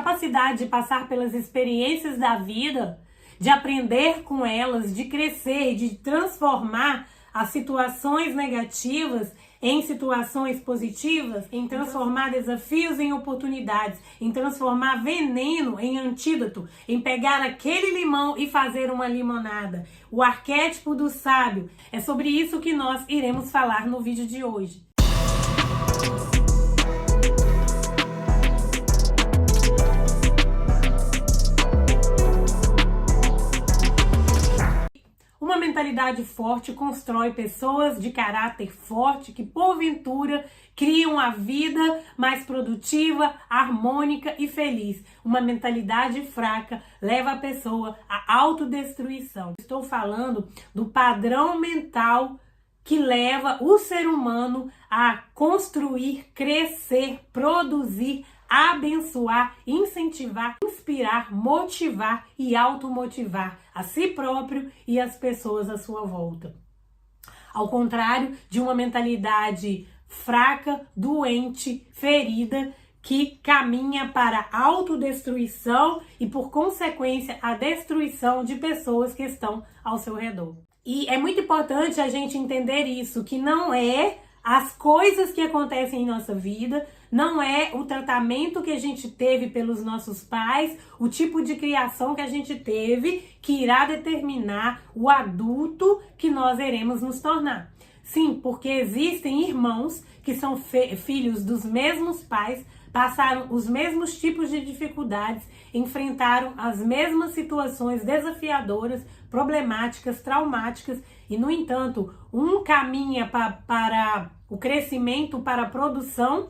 capacidade de passar pelas experiências da vida, de aprender com elas, de crescer, de transformar as situações negativas em situações positivas, em transformar desafios em oportunidades, em transformar veneno em antídoto, em pegar aquele limão e fazer uma limonada. O arquétipo do sábio. É sobre isso que nós iremos falar no vídeo de hoje. Uma mentalidade forte constrói pessoas de caráter forte que, porventura, criam a vida mais produtiva, harmônica e feliz. Uma mentalidade fraca leva a pessoa à autodestruição. Estou falando do padrão mental que leva o ser humano a construir, crescer, produzir, abençoar, incentivar, inspirar, motivar e automotivar a si próprio e as pessoas à sua volta. Ao contrário de uma mentalidade fraca, doente, ferida, que caminha para a autodestruição e, por consequência, a destruição de pessoas que estão ao seu redor. E é muito importante a gente entender isso, que não é as coisas que acontecem em nossa vida, não é o tratamento que a gente teve pelos nossos pais, o tipo de criação que a gente teve, que irá determinar o adulto que nós iremos nos tornar. Sim, porque existem irmãos que são filhos dos mesmos pais, passaram os mesmos tipos de dificuldades, enfrentaram as mesmas situações desafiadoras, problemáticas, traumáticas, e, no entanto, um caminha para o crescimento, para a produção,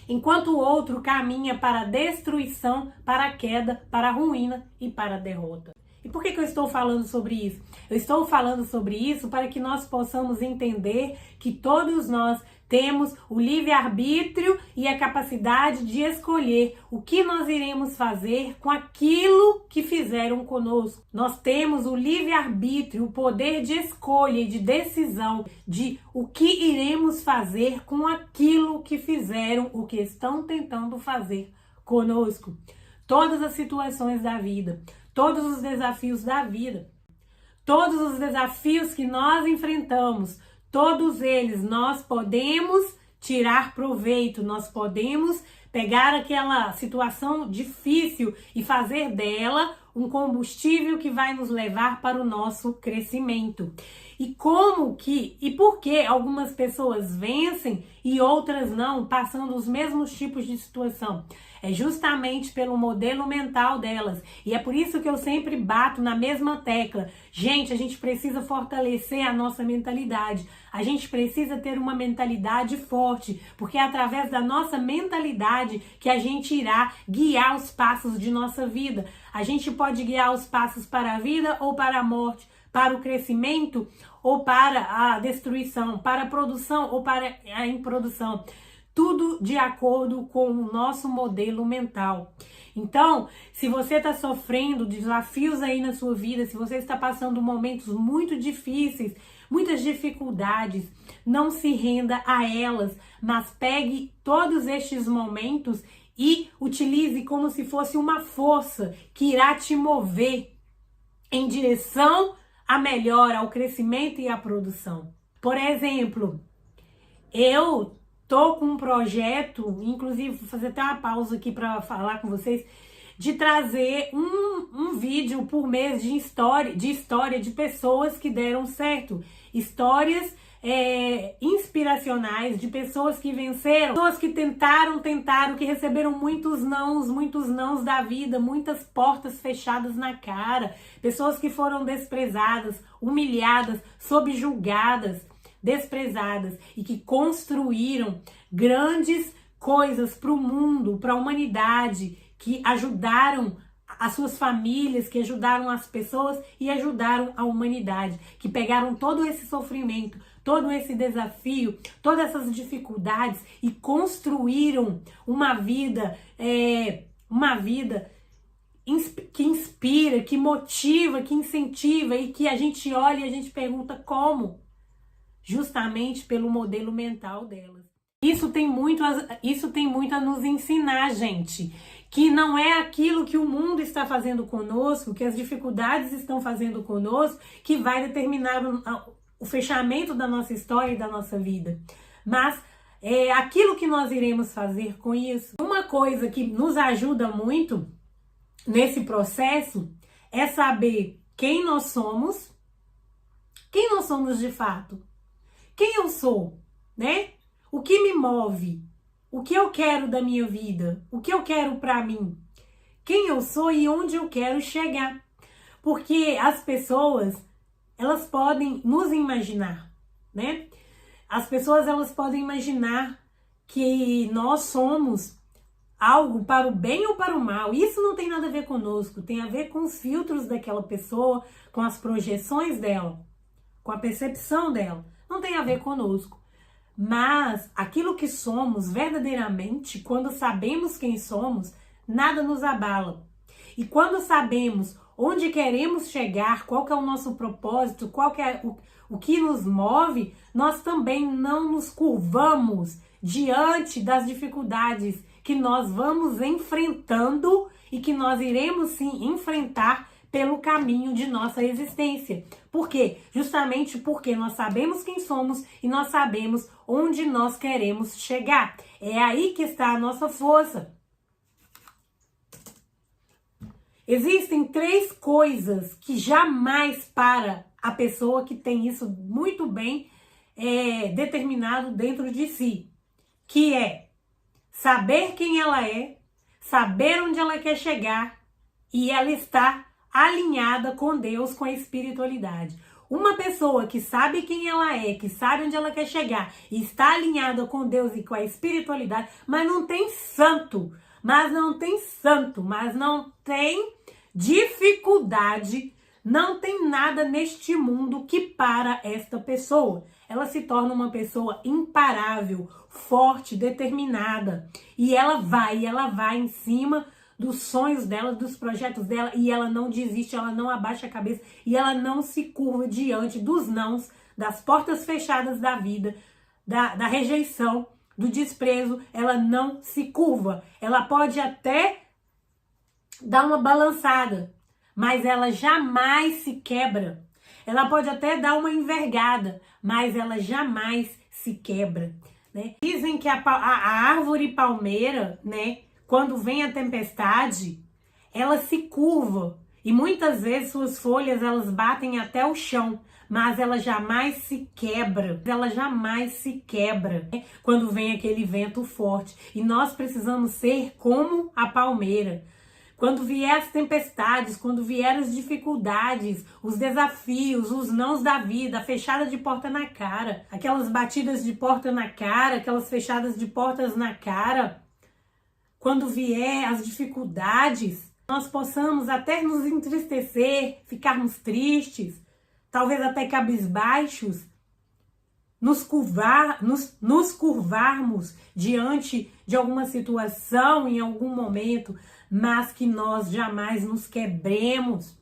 enquanto o outro caminha para a destruição, para a queda, para a ruína e para a derrota. E por que eu estou falando sobre isso? Eu estou falando sobre isso para que nós possamos entender que todos nós temos o livre-arbítrio e a capacidade de escolher o que nós iremos fazer com aquilo que fizeram conosco. Nós temos o livre-arbítrio, o poder de escolha e de decisão de o que iremos fazer com aquilo que fizeram, o que estão tentando fazer conosco. Todas as situações da vida, todos os desafios da vida, todos os desafios que nós enfrentamos, todos eles nós podemos tirar proveito, nós podemos pegar aquela situação difícil e fazer dela um combustível que vai nos levar para o nosso crescimento. E por que algumas pessoas vencem e outras não, passando os mesmos tipos de situação? É justamente pelo modelo mental delas. E é por isso que eu sempre bato na mesma tecla. Gente, a gente precisa fortalecer a nossa mentalidade. A gente precisa ter uma mentalidade forte, porque é através da nossa mentalidade que a gente irá guiar os passos de nossa vida. A gente pode guiar os passos para a vida ou para a morte, para o crescimento ou para a destruição, para a produção ou para a improdução. Tudo de acordo com o nosso modelo mental. Então, se você está sofrendo desafios aí na sua vida, se você está passando momentos muito difíceis, muitas dificuldades, não se renda a elas, mas pegue todos estes momentos e utilize como se fosse uma força que irá te mover em direção à melhora, ao crescimento e à produção. Por exemplo, eu tô com um projeto, inclusive vou fazer até uma pausa aqui para falar com vocês, de trazer um vídeo por mês de história de pessoas que deram certo. Histórias inspiracionais de pessoas que venceram, pessoas que tentaram, que receberam muitos nãos da vida, muitas portas fechadas na cara, pessoas que foram desprezadas, humilhadas, subjugadas, desprezadas e que construíram grandes coisas para o mundo, para a humanidade, que ajudaram as suas famílias, que ajudaram as pessoas e ajudaram a humanidade, que pegaram todo esse sofrimento, todo esse desafio, todas essas dificuldades e construíram uma vida que inspira, que motiva, que incentiva e que a gente olha e a gente pergunta como? Justamente pelo modelo mental delas. Isso tem muito a nos ensinar, gente, que não é aquilo que o mundo está fazendo conosco, que as dificuldades estão fazendo conosco, que vai determinar o fechamento da nossa história e da nossa vida. Mas é aquilo que nós iremos fazer com isso. Uma coisa que nos ajuda muito nesse processo é saber quem nós somos de fato, quem eu sou, né? O que me move, o que eu quero da minha vida, o que eu quero para mim, quem eu sou e onde eu quero chegar. Porque as pessoas, elas podem nos imaginar, né? As pessoas, elas podem imaginar que nós somos algo para o bem ou para o mal. Isso não tem nada a ver conosco, tem a ver com os filtros daquela pessoa, com as projeções dela, com a percepção dela. Não tem a ver conosco. Mas aquilo que somos verdadeiramente, quando sabemos quem somos, nada nos abala. E quando sabemos onde queremos chegar, qual que é o nosso propósito, qual que é o que nos move, nós também não nos curvamos diante das dificuldades que nós vamos enfrentando e que nós iremos sim enfrentar pelo caminho de nossa existência. Por quê? Justamente porque nós sabemos quem somos e nós sabemos onde nós queremos chegar. É aí que está a nossa força. Existem 3 coisas que jamais para a pessoa que tem isso muito bem determinado dentro de si, que é saber quem ela é, saber onde ela quer chegar e ela está alinhada com Deus, com a espiritualidade. Uma pessoa que sabe quem ela é, que sabe onde ela quer chegar e está alinhada com Deus e com a espiritualidade, mas não tem dificuldade, não tem nada neste mundo que para esta pessoa. Ela se torna uma pessoa imparável, forte, determinada. E ela vai em cima dos sonhos dela, dos projetos dela, e ela não desiste, ela não abaixa a cabeça, e ela não se curva diante dos nãos, das portas fechadas da vida, da rejeição, do desprezo. Ela não se curva. Ela pode até dar uma balançada, mas ela jamais se quebra. Ela pode até dar uma envergada, mas ela jamais se quebra, né? Dizem que a árvore palmeira, né, quando vem a tempestade, ela se curva e muitas vezes suas folhas elas batem até o chão, mas ela jamais se quebra. Ela jamais se quebra, né, quando vem aquele vento forte. E nós precisamos ser como a palmeira. Quando vier as tempestades, quando vier as dificuldades, os desafios, os nãos da vida, a fechada de porta na cara, aquelas batidas de porta na cara, aquelas fechadas de portas na cara, quando vier as dificuldades, nós possamos até nos entristecer, ficarmos tristes, talvez até cabisbaixos, nos curvarmos diante de alguma situação, em algum momento, mas que nós jamais nos quebremos,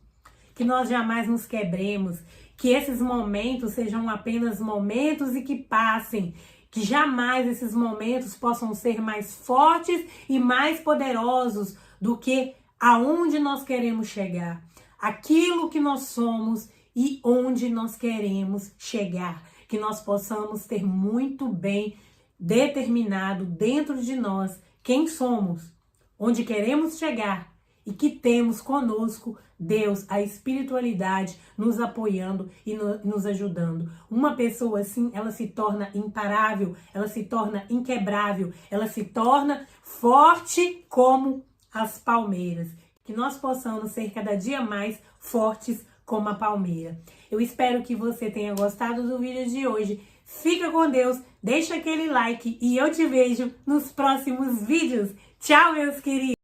que esses momentos sejam apenas momentos e que passem, que jamais esses momentos possam ser mais fortes e mais poderosos do que aonde nós queremos chegar, aquilo que nós somos e onde nós queremos chegar, que nós possamos ter muito bem determinado dentro de nós quem somos, onde queremos chegar e que temos conosco Deus, a espiritualidade, nos apoiando e nos ajudando. Uma pessoa assim, ela se torna imparável, ela se torna inquebrável, ela se torna forte como as palmeiras. Que nós possamos ser cada dia mais fortes como a palmeira. Eu espero que você tenha gostado do vídeo de hoje. Fica com Deus, deixa aquele like e eu te vejo nos próximos vídeos. Tchau, meus queridos!